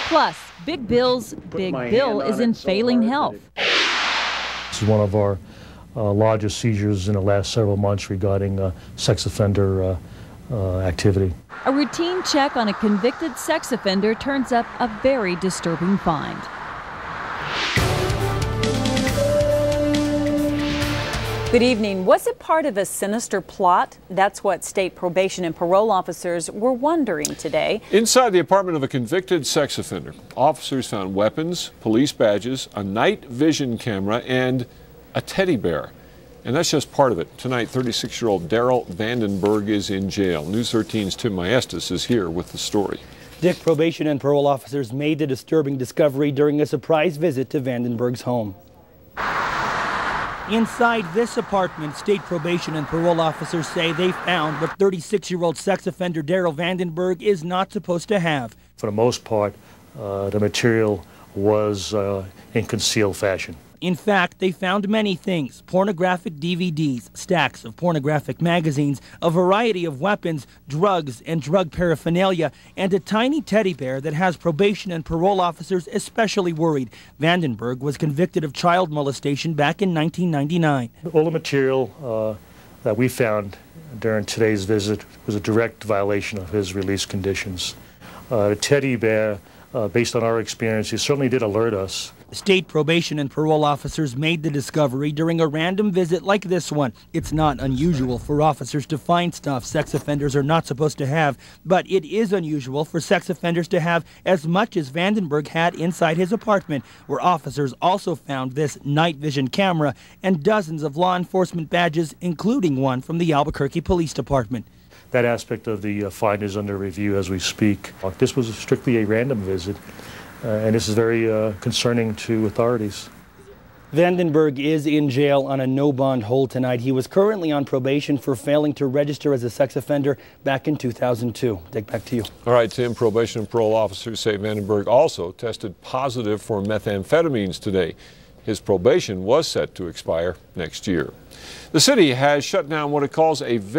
Plus, Big Bill's Big Bill is in failing health. This is one of our largest seizures in the last several months regarding sex offender activity. A routine check on a convicted sex offender turns up a very disturbing find. Good evening. Was it part of a sinister plot? That's what state probation and parole officers were wondering today. Inside the apartment of a convicted sex offender, officers found weapons, police badges, a night vision camera, and a teddy bear. And that's just part of it. Tonight, 36-year-old Daryl Vandenberg is in jail. News 13's Tim Maestas is here with the story. Dick probation and parole officers made the disturbing discovery during a surprise visit to Vandenberg's home. Inside this apartment, state probation and parole officers say they found what 36-year-old sex offender Daryl Vandenberg is not supposed to have. For the most part, the material was in concealed fashion. In fact, they found many things: pornographic DVDs, stacks of pornographic magazines, a variety of weapons, drugs and drug paraphernalia, and a tiny teddy bear that has probation and parole officers especially worried. Vandenberg was convicted of child molestation back in 1999. All the material that we found during today's visit was a direct violation of his release conditions. The teddy bear, based on our experience, he certainly did alert us. State probation and parole officers made the discovery during a random visit like this one. It's not unusual for officers to find stuff sex offenders are not supposed to have, but it is unusual for sex offenders to have as much as Vandenberg had inside his apartment, where officers also found this night vision camera and dozens of law enforcement badges, including one from the Albuquerque Police Department. That aspect of the find is under review as we speak. This was strictly a random visit, and this is very concerning to authorities. Vandenberg is in jail on a no-bond hold tonight. He was currently on probation for failing to register as a sex offender back in 2002. Dick, back to you. All right, Tim. Probation and parole officers say Vandenberg also tested positive for methamphetamines today. His probation was set to expire next year. The city has shut down what it calls a very